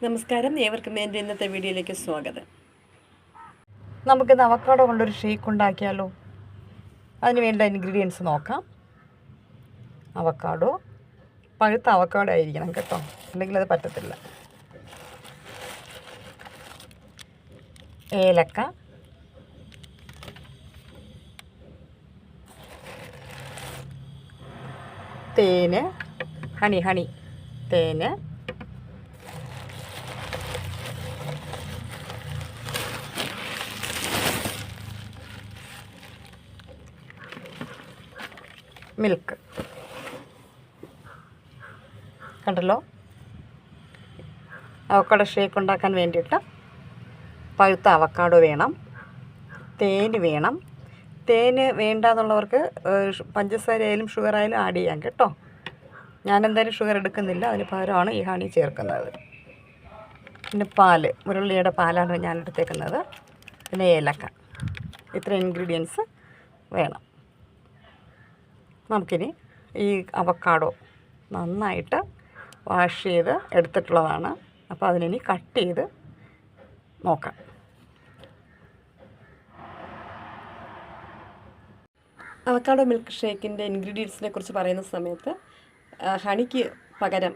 നമസ്കാരം, ഏവർക്കും എൻ്റെ ഇന്നത്തെ വീഡിയോയിലേക്ക് സ്വാഗതം. നമുക്കിന്ന് അവക്കാഡോ കൊണ്ടൊരു ഷേക്ക് ഉണ്ടാക്കിയാലോ? അതിന് വേണ്ട ഇൻഗ്രീഡിയൻസ് നോക്കാം. അവക്കാഡോ, പഴുത്ത അവക്കാഡോ ആയിരിക്കണം കേട്ടോ, അല്ലെങ്കിൽ അത് പറ്റത്തില്ല. ഏലക്ക, തേന്, ഹണി തേന്, മിൽക്ക്. കണ്ടല്ലോ, അവക്കാഡോ ഷേക്ക് ഉണ്ടാക്കാൻ വേണ്ടിയിട്ട് പഴുത്ത അവക്കാഡോ വേണം, തേന് വേണം. തേന് വേണ്ടാന്നുള്ളവർക്ക് പഞ്ചസാരയായാലും ഷുഗറായാലും ആഡ് ചെയ്യാം കേട്ടോ. ഞാനെന്തായാലും ഷുഗർ എടുക്കുന്നില്ല, അതിന് പകരമാണ് ഈ ഹണി ചേർക്കുന്നത്. പിന്നെ പാല്, മുരളിയുടെ പാലാണ് ഞാൻ എടുത്തേക്കുന്നത്. പിന്നെ ഏലക്ക. ഇത്ര ഇൻഗ്രീഡിയൻസ് വേണം. നമുക്കിനി ഈ അവക്കാഡോ നന്നായിട്ട് വാഷ് ചെയ്ത് എടുത്തിട്ടുള്ളതാണ്. അപ്പോൾ അതിനി കട്ട് ചെയ്ത് നോക്കാം. അവക്കാഡോ മിൽക്ക് ഷേക്കിൻ്റെ ഇൻഗ്രീഡിയൻസിനെ കുറിച്ച് പറയുന്ന സമയത്ത് ഹണിക്ക് പകരം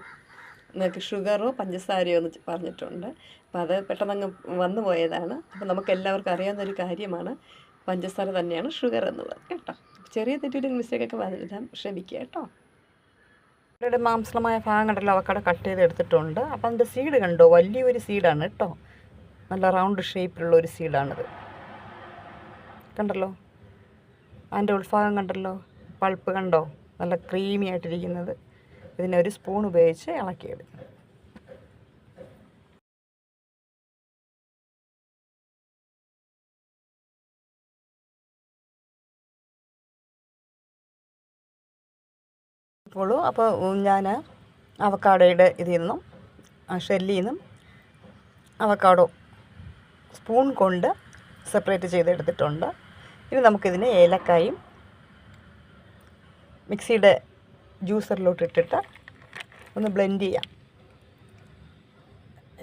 നിങ്ങൾക്ക് ഷുഗറോ പഞ്ചസാരയോ എന്ന് പറഞ്ഞിട്ടുണ്ട്. അപ്പോൾ അത് പെട്ടെന്നങ്ങ് വന്നു പോയതാണ്. അപ്പോൾ നമുക്ക് എല്ലാവർക്കും അറിയാവുന്നൊരു കാര്യമാണ് പഞ്ചസാര തന്നെയാണ് ഷുഗർ എന്നുള്ളത് കേട്ടോ. ചെറിയ തെറ്റൊരു മിസ്റ്റേക്കൊക്കെ വരാൻ ശ്രമിക്കുക കേട്ടോ. ഇവിടെ മാംസളമായ ഭാഗം കണ്ടല്ലോ, അവക്കാഡോ കട്ട് ചെയ്ത് എടുത്തിട്ടുണ്ട്. അപ്പം അതിൻ്റെ സീഡ് കണ്ടോ, വലിയൊരു സീഡാണ് കേട്ടോ. നല്ല റൗണ്ട് ഷേപ്പിലുള്ള ഒരു സീഡാണിത്. കണ്ടല്ലോ, അതിൻ്റെ ഉൾഭാഗം കണ്ടല്ലോ, പൾപ്പ് കണ്ടോ, നല്ല ക്രീമി ആയിട്ടിരിക്കുന്നത്. ഇതിനെ ഒരു സ്പൂൺ ഉപയോഗിച്ച് ഇളക്കിയെടുക്കും. അപ്പോൾ ഞാൻ അവക്കാഡോയുടെ ഇതിൽ നിന്നും ഷെല്ലിൽ നിന്നും അവക്കാഡോ സ്പൂൺ കൊണ്ട് സെപ്പറേറ്റ് ചെയ്തെടുത്തിട്ടുണ്ട്. ഇനി നമുക്കിതിന് ഏലക്കായും മിക്സിയുടെ ജ്യൂസറിലോട്ട് ഇട്ടിട്ട് ഒന്ന് ബ്ലെൻഡ് ചെയ്യാം.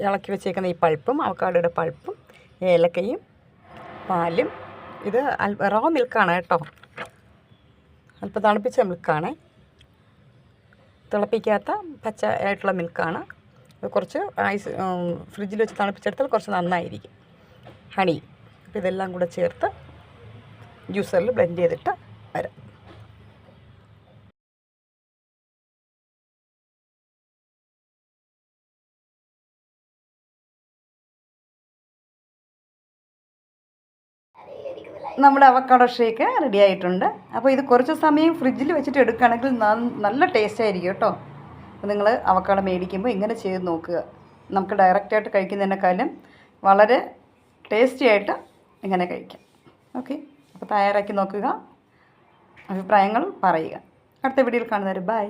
ഇളക്കി വെച്ചേക്കുന്ന ഈ പൾപ്പും അവക്കാഡോയുടെ പൾപ്പും ഏലക്കയും പാലും, ഇത് റോ മിൽക്കാണ് കേട്ടോ, അല്പം തണുപ്പിച്ച മിൽക്കാണ്, തിളപ്പിക്കാത്ത പച്ച ആയിട്ടുള്ള മിൽക്കാണ്. കുറച്ച് ഐസ് ഫ്രിഡ്ജിൽ വെച്ച് തണുപ്പിച്ചെടുത്താൽ കുറച്ച് നന്നായിരിക്കും. ഹണി, അപ്പോൾ ഇതെല്ലാം കൂടെ ചേർത്ത് ജ്യൂസറിൽ ബ്ലെൻഡ് ചെയ്തിട്ട് വരാം. നമ്മുടെ അവക്കാഡോ ഷേക്ക് റെഡി ആയിട്ടുണ്ട്. അപ്പോൾ ഇത് കുറച്ച് സമയം ഫ്രിഡ്ജിൽ വെച്ചിട്ട് എടുക്കുകയാണെങ്കിൽ നല്ല ടേസ്റ്റ് ആയിരിക്കും കേട്ടോ. അപ്പോൾ നിങ്ങൾ അവക്കാഡോ മേടിക്കുമ്പോൾ ഇങ്ങനെ ചെയ്ത് നോക്കുക. നമുക്ക് ഡയറക്റ്റായിട്ട് കഴിക്കുന്നതിനേക്കാളും വളരെ ടേസ്റ്റി ആയിട്ട് ഇങ്ങനെ കഴിക്കാം. ഓക്കെ, അപ്പോൾ തയ്യാറാക്കി നോക്കുക, അഭിപ്രായങ്ങൾ പറയുക. അടുത്ത വീഡിയോയിൽ കാണുന്നവരെ ബൈ.